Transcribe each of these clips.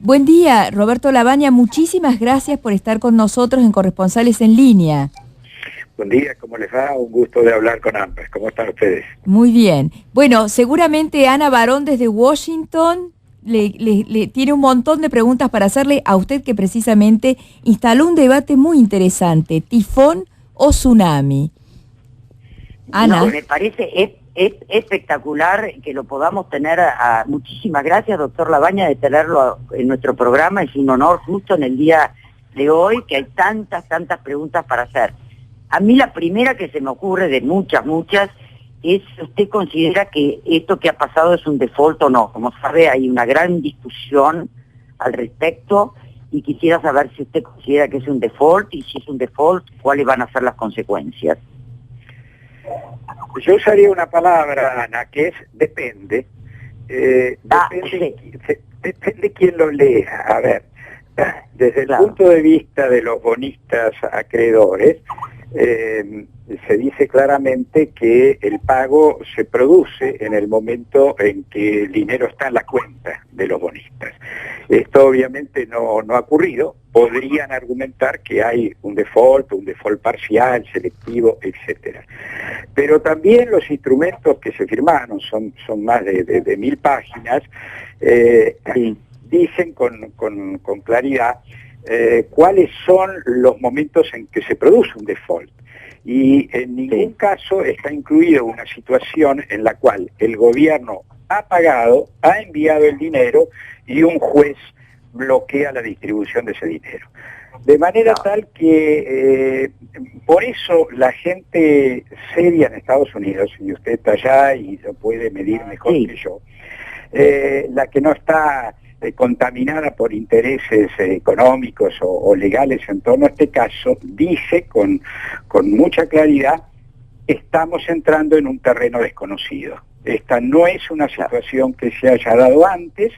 Buen día, Roberto Labaña. Muchísimas gracias por estar con nosotros en Corresponsales en Línea. Buen día, ¿cómo les va? Un gusto de hablar con ambas. ¿Cómo están ustedes? Muy bien. Bueno, seguramente Ana Barón desde Washington le tiene un montón de preguntas para hacerle a usted, que precisamente instaló un debate muy interesante: tifón o tsunami. Ana. No, me parece espectacular que lo podamos tener. Muchísimas gracias, doctor Labaña, de tenerlo en nuestro programa. Es un honor justo en el día de hoy, que hay tantas preguntas para hacer. A mí la primera que se me ocurre, de muchas, es: ¿usted considera que esto que ha pasado es un default o no? Como sabe, hay una gran discusión al respecto, y quisiera saber si usted considera que es un default, y si es un default, ¿cuáles van a ser las consecuencias? Yo usaría una palabra, Ana, que es depende. Depende quién lo lea. A ver, desde el punto de vista de los bonistas acreedores, se dice claramente que el pago se produce en el momento en que el dinero está en la cuenta de los bonistas. Esto obviamente no ha ocurrido. Podrían argumentar que hay un default parcial, selectivo, etcétera. Pero también los instrumentos que se firmaron, son más de 1000 páginas, dicen con claridad cuáles son los momentos en que se produce un default. Y en ningún caso está incluida una situación en la cual el gobierno ha pagado, ha enviado el dinero y un juez bloquea la distribución de ese dinero. De manera tal que por eso la gente seria en Estados Unidos, y usted está allá y lo puede medir mejor que yo, la que no está contaminada por intereses económicos o legales en torno a este caso, dice con mucha claridad: estamos entrando en un terreno desconocido. Esta no es una situación que se haya dado antes.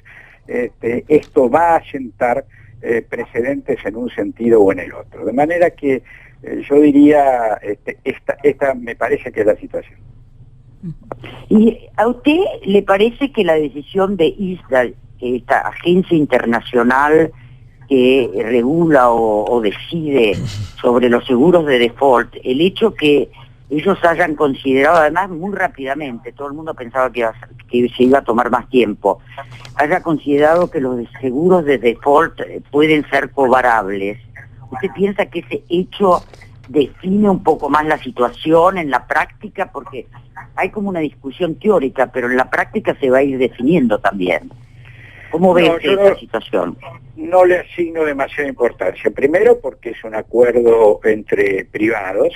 Esto va a sentar precedentes en un sentido o en el otro. De manera que yo diría, esta me parece que es la situación. ¿Y a usted le parece que la decisión de ISDA, esta agencia internacional que regula o decide sobre los seguros de default, el hecho que ellos hayan considerado, además muy rápidamente, todo el mundo pensaba que se iba a tomar más tiempo, haya considerado que los seguros de default pueden ser covarables? ¿Usted piensa que ese hecho define un poco más la situación en la práctica? Porque hay como una discusión teórica, pero en la práctica se va a ir definiendo también. ¿Cómo ve esta situación? No le asigno demasiada importancia. Primero, porque es un acuerdo entre privados.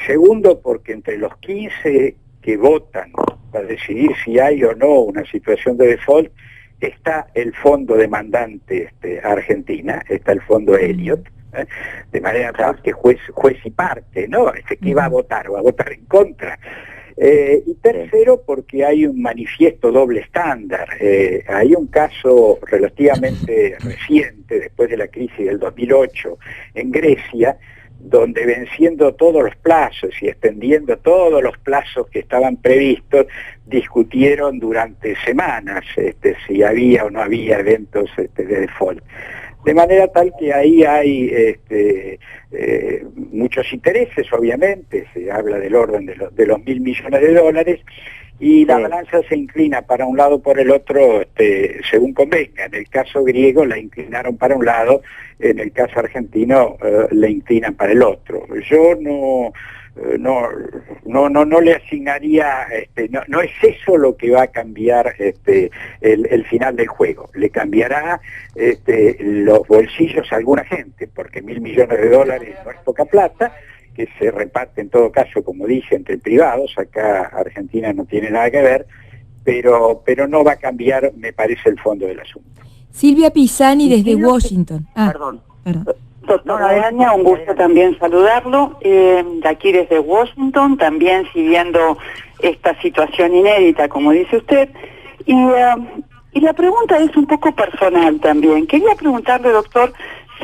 Segundo, porque entre los 15 que votan para decidir si hay o no una situación de default está el fondo demandante Argentina, está el fondo Elliott, de manera tal que juez y parte, ¿no? ¿Qué va a votar? ¿Va a votar en contra? Y tercero, porque hay un manifiesto doble estándar. Hay un caso relativamente reciente, después de la crisis del 2008, en Grecia, donde, venciendo todos los plazos y extendiendo todos los plazos que estaban previstos, discutieron durante semanas si había o no había eventos de default. De manera tal que ahí hay muchos intereses, obviamente. Se habla del orden de los $1.000 millones, y la balanza se inclina para un lado o por el otro, según convenga. En el caso griego la inclinaron para un lado, en el caso argentino la inclinan para el otro. Yo no le asignaría, no es eso lo que va a cambiar el final del juego. Le cambiará los bolsillos a alguna gente, porque $1.000 millones no es poca plata, que se reparte en todo caso, como dije, entre privados. Acá Argentina no tiene nada que ver, pero no va a cambiar, me parece, el fondo del asunto. Silvia Pisani desde Washington. Perdón. Doctor Labaña, un gusto también saludarlo, de aquí desde Washington, también siguiendo esta situación inédita, como dice usted, y la pregunta es un poco personal también. Quería preguntarle, doctor,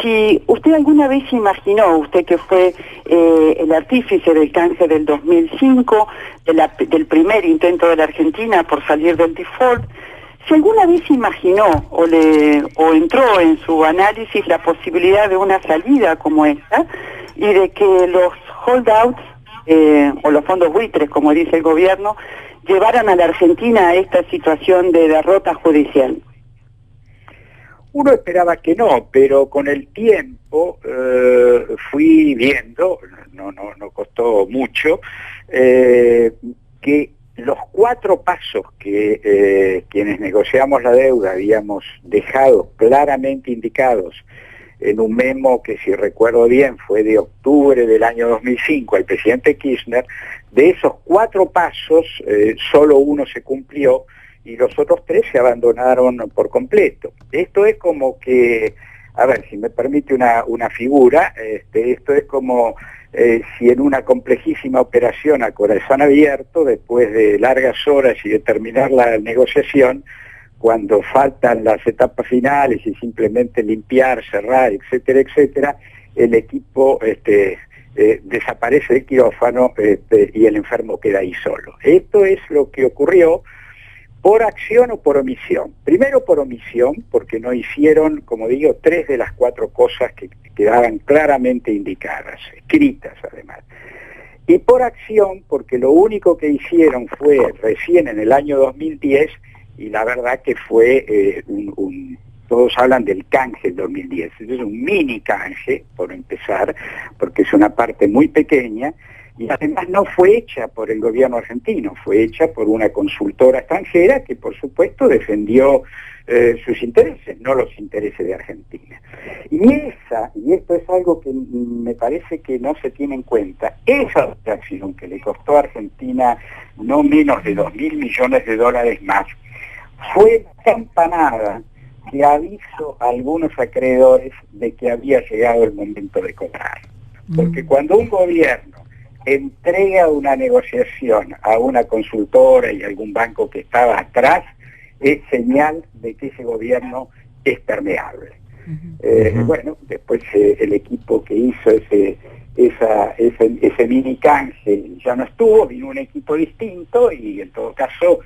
si usted alguna vez imaginó, usted que fue el artífice del canje del 2005, del primer intento de la Argentina por salir del default, si alguna vez imaginó o entró en su análisis la posibilidad de una salida como esta y de que los holdouts o los fondos buitres, como dice el gobierno, llevaran a la Argentina a esta situación de derrota judicial. Uno esperaba que no, pero con el tiempo fui viendo, no costó mucho, que los 4 pasos que quienes negociamos la deuda habíamos dejado claramente indicados en un memo que, si recuerdo bien, fue de octubre del año 2005 al presidente Kirchner, de esos 4 pasos solo uno se cumplió y los otros 3 se abandonaron por completo. Esto es como que, a ver, si me permite una figura, esto es como si en una complejísima operación a corazón abierto, después de largas horas y de terminar la negociación, cuando faltan las etapas finales y simplemente limpiar, cerrar, etcétera, etcétera, el equipo desaparece del quirófano y el enfermo queda ahí solo. Esto es lo que ocurrió por acción o por omisión. Primero por omisión, porque no hicieron, como digo, 3 de las 4 cosas que quedaban claramente indicadas, escritas además. Y por acción, porque lo único que hicieron fue recién en el año 2010, y la verdad que fue todos hablan del canje del 2010, es un mini canje, por empezar, porque es una parte muy pequeña, y además no fue hecha por el gobierno argentino, fue hecha por una consultora extranjera que por supuesto defendió sus intereses, no los intereses de Argentina. Y esto es algo que me parece que no se tiene en cuenta, esa operación que le costó a Argentina no menos de $2.000 millones más, fue campanada que avisó a algunos acreedores de que había llegado el momento de cobrar. Porque cuando un gobierno entrega una negociación a una consultora y algún banco que estaba atrás, es señal de que ese gobierno es permeable. Bueno, después el equipo que hizo ese mini canje ya no estuvo, vino un equipo distinto y en todo caso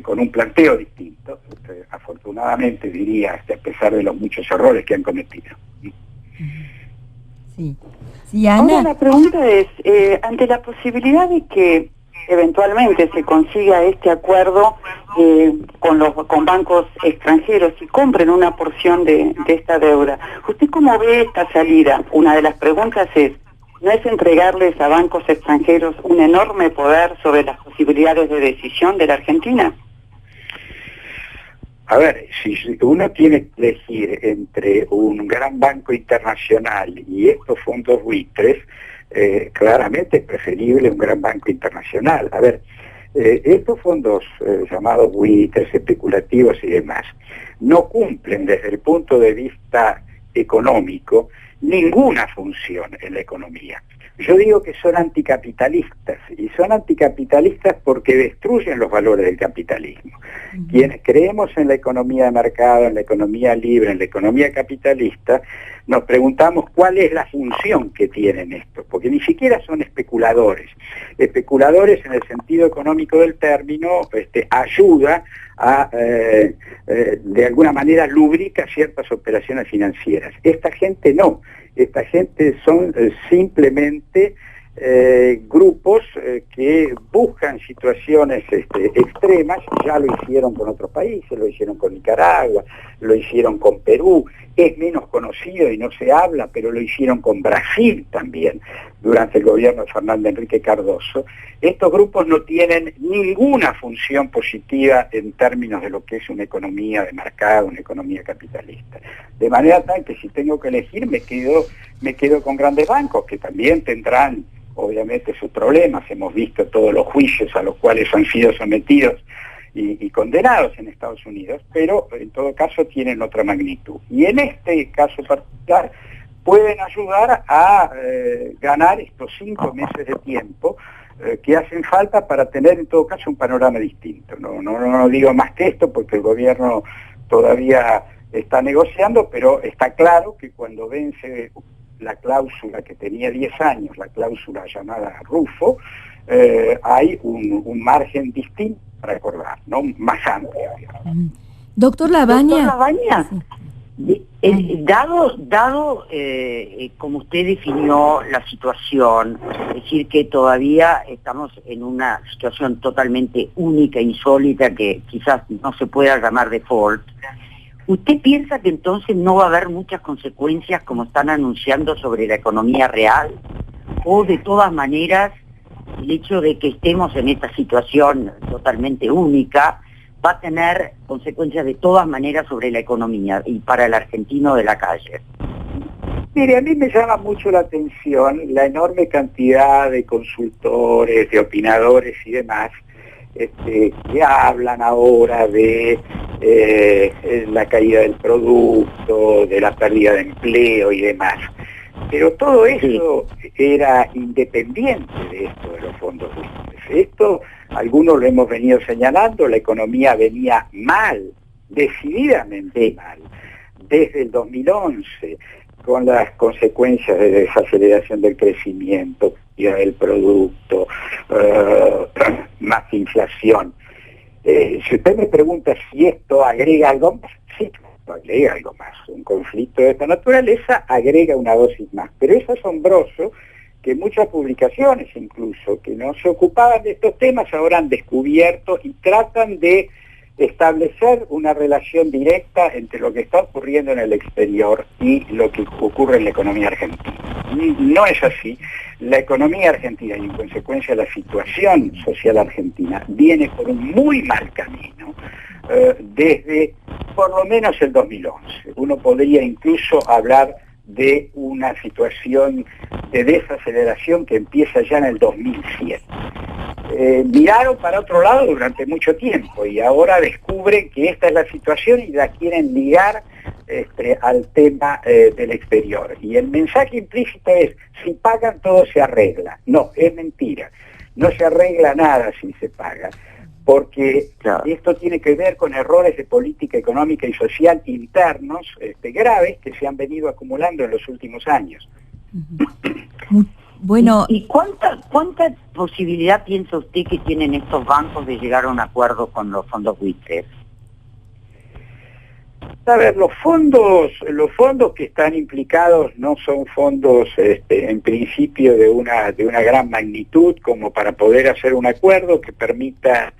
con un planteo distinto, afortunadamente diría, a pesar de los muchos errores que han cometido. Sí. Sí, Ana. Ahora la pregunta es, ante la posibilidad de que eventualmente se consiga este acuerdo con bancos extranjeros y compren una porción de esta deuda, ¿usted cómo ve esta salida? Una de las preguntas es, ¿no es entregarles a bancos extranjeros un enorme poder sobre las posibilidades de decisión de la Argentina? A ver, si uno tiene que elegir entre un gran banco internacional y estos fondos buitres, claramente es preferible un gran banco internacional. A ver, estos fondos llamados buitres, especulativos y demás, no cumplen desde el punto de vista económico ninguna función en la economía. Yo digo que son anticapitalistas, y son anticapitalistas porque destruyen los valores del capitalismo. Quienes creemos en la economía de mercado, en la economía libre, en la economía capitalista, nos preguntamos cuál es la función que tienen estos, porque ni siquiera son especuladores. Especuladores en el sentido económico del término, ayuda a, de alguna manera, lubrica ciertas operaciones financieras. Esta gente no. Esta gente son simplemente grupos que buscan situaciones extremas, ya lo hicieron con otros países, lo hicieron con Nicaragua, lo hicieron con Perú, es menos conocido y no se habla, pero lo hicieron con Brasil también, durante el gobierno de Fernando Henrique Cardoso. Estos grupos no tienen ninguna función positiva en términos de lo que es una economía de mercado, una economía capitalista. De manera tal que si tengo que elegir me quedo con grandes bancos, que también tendrán obviamente sus problemas. Hemos visto todos los juicios a los cuales han sido sometidos y condenados en Estados Unidos, pero en todo caso tienen otra magnitud. Y en este caso particular pueden ayudar a ganar estos 5 meses de tiempo que hacen falta para tener en todo caso un panorama distinto. No digo más que esto porque el gobierno todavía está negociando, pero está claro que cuando vence la cláusula que tenía 10 años, la cláusula llamada Rufo, hay un margen distinto para acordar, ¿no? Más amplio. Doctor Labaña. Doctor Labaña, dado como usted definió la situación, es decir, que todavía estamos en una situación totalmente única, insólita, que quizás no se pueda llamar default, ¿usted piensa que entonces no va a haber muchas consecuencias como están anunciando sobre la economía real? ¿O de todas maneras el hecho de que estemos en esta situación totalmente única va a tener consecuencias de todas maneras sobre la economía y para el argentino de la calle? Mire, a mí me llama mucho la atención la enorme cantidad de consultores, de opinadores y demás que hablan ahora de la caída del producto, de la pérdida de empleo y demás. Pero todo eso era independiente de esto de los fondos buitres. Esto, algunos lo hemos venido señalando, la economía venía mal, decididamente mal, desde el 2011, con las consecuencias de desaceleración del crecimiento, caída del producto, más inflación. Si usted me pregunta si esto agrega algo más, sí, agrega algo más. Un conflicto de esta naturaleza agrega una dosis más. Pero es asombroso que muchas publicaciones, incluso, que no se ocupaban de estos temas, ahora han descubierto y tratan de establecer una relación directa entre lo que está ocurriendo en el exterior y lo que ocurre en la economía argentina. No es así. La economía argentina, y en consecuencia la situación social argentina, viene por un muy mal camino desde por lo menos el 2011. Uno podría incluso hablar de una situación de desaceleración que empieza ya en el 2007. Miraron para otro lado durante mucho tiempo y ahora descubren que esta es la situación y la quieren ligar al tema del exterior. Y el mensaje implícito es, si pagan todo se arregla. No, es mentira. No se arregla nada si se paga, porque esto tiene que ver con errores de política económica y social internos graves que se han venido acumulando en los últimos años. Bueno, ¿Y cuánta posibilidad piensa usted que tienen estos bancos de llegar a un acuerdo con los fondos buitres? A ver, los fondos que están implicados no son fondos en principio de una gran magnitud como para poder hacer un acuerdo que permita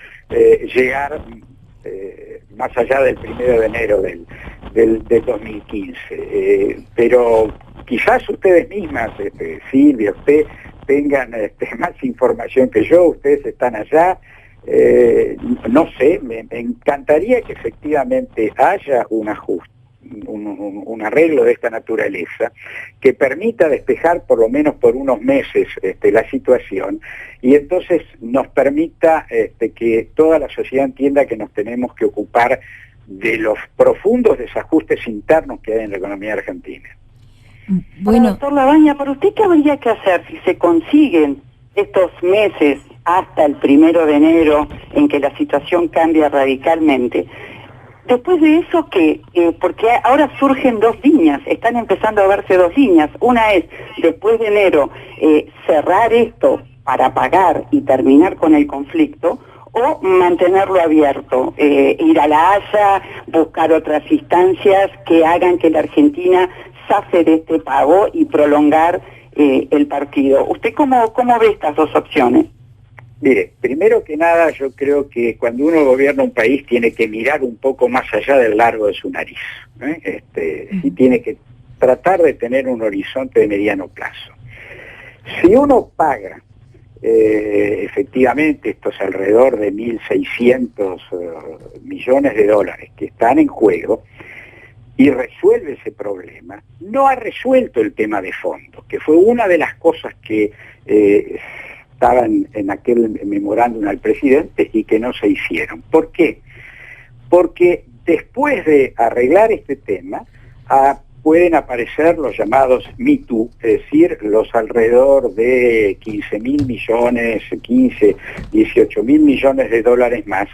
llegar más allá del 1 de enero del 2015. Pero quizás ustedes mismas, Silvia, usted, tengan más información que yo, ustedes están allá. No sé, me encantaría que efectivamente haya un ajuste, un arreglo de esta naturaleza que permita despejar por lo menos por unos meses la situación y entonces nos permita que toda la sociedad entienda que nos tenemos que ocupar de los profundos desajustes internos que hay en la economía argentina. Bueno, doctor Labaña, ¿para usted qué habría que hacer si se consiguen estos meses hasta el 1 de enero en que la situación cambia radicalmente? Después de eso, ¿qué? Porque ahora surgen dos líneas, están empezando a verse dos líneas. Una es, después de enero, cerrar esto para pagar y terminar con el conflicto, o mantenerlo abierto, ir a la Haya, buscar otras instancias que hagan que la Argentina zafe de este pago y prolongar el partido. ¿Usted cómo ve estas dos opciones? Mire, primero que nada yo creo que cuando uno gobierna un país tiene que mirar un poco más allá del largo de su nariz, y tiene que tratar de tener un horizonte de mediano plazo. Si uno paga efectivamente estos alrededor de 1.600 millones de dólares que están en juego y resuelve ese problema, no ha resuelto el tema de fondo, que fue una de las cosas que estaban en aquel memorándum al presidente y que no se hicieron. ¿Por qué? Porque después de arreglar este tema, pueden aparecer los llamados Me Too, es decir, los alrededor de 15.000 millones, 15, 18.000 millones de dólares más,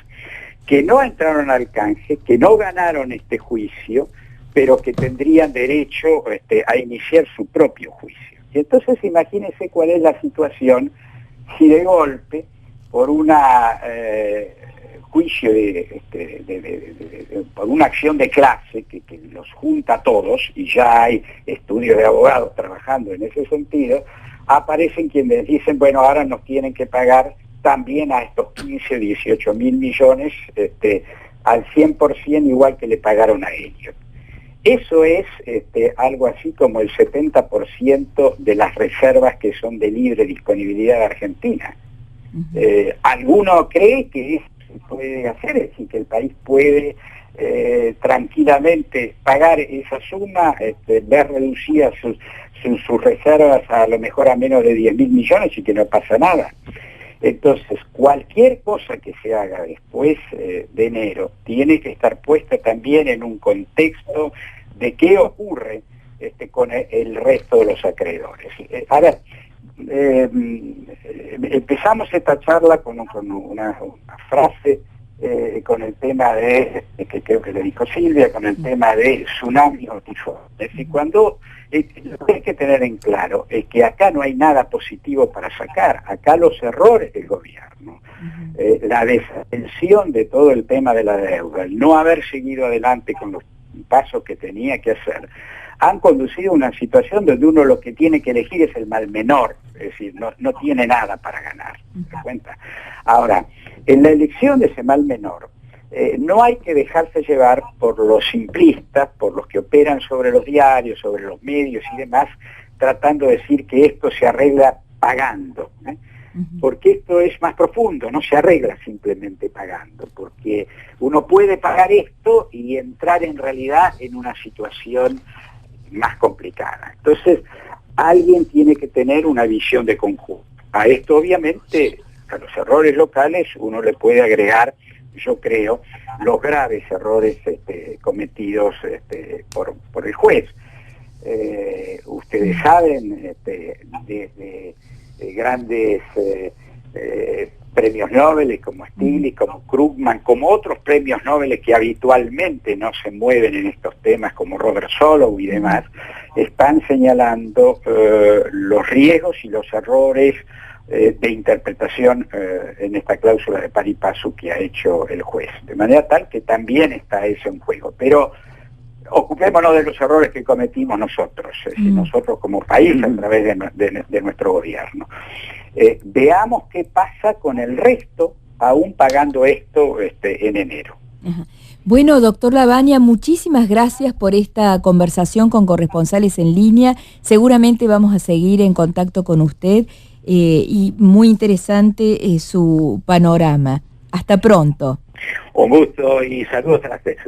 que no entraron al canje, que no ganaron este juicio, pero que tendrían derecho a iniciar su propio juicio. Y entonces imagínense cuál es la situación si de golpe, por una juicio por una acción de clase que los junta a todos, y ya hay estudios de abogados trabajando en ese sentido, aparecen quienes dicen, bueno, ahora nos tienen que pagar también a estos 15, 18 mil millones al 100% igual que le pagaron a ellos. Eso es algo así como el 70% de las reservas que son de libre disponibilidad de Argentina. Alguno cree que eso se puede hacer, es decir, que el país puede tranquilamente pagar esa suma, ver reducidas sus reservas a lo mejor a menos de 10 mil millones y que no pasa nada. Entonces, cualquier cosa que se haga después de enero tiene que estar puesta también en un contexto de qué ocurre con el resto de los acreedores. A ver, empezamos esta charla con una frase con el tema de, que creo que le dijo Silvia, con el tema de tsunami o tifón. Es decir, cuando lo que hay que tener en claro es que acá no hay nada positivo para sacar, acá los errores del gobierno, la desatención de todo el tema de la deuda, el no haber seguido adelante con los pasos que tenía que hacer, han conducido a una situación donde uno lo que tiene que elegir es el mal menor, es decir, no tiene nada para ganar, ¿te das cuenta? Ahora, en la elección de ese mal menor, no hay que dejarse llevar por los simplistas, por los que operan sobre los diarios, sobre los medios y demás, tratando de decir que esto se arregla pagando, porque esto es más profundo, no se arregla simplemente pagando, porque uno puede pagar esto y entrar en realidad en una situación más complicada. Entonces, alguien tiene que tener una visión de conjunto. A esto, obviamente, a los errores locales uno le puede agregar, yo creo, los graves errores cometidos por el juez. Ustedes saben, desde grandes premios Nobel como Stiglitz, como Krugman, como otros premios Nobel que habitualmente no se mueven en estos temas, como Robert Solow y demás, están señalando los riesgos y los errores de interpretación en esta cláusula de pari passu que ha hecho el juez, de manera tal que también está eso en juego. Pero ocupémonos de los errores que cometimos nosotros, nosotros como país a través de nuestro gobierno. Veamos qué pasa con el resto, aún pagando esto en enero. Ajá. Bueno, doctor Lavagna, muchísimas gracias por esta conversación con Corresponsales en Línea. Seguramente vamos a seguir en contacto con usted y muy interesante su panorama. Hasta pronto. Un gusto y saludos a las tres.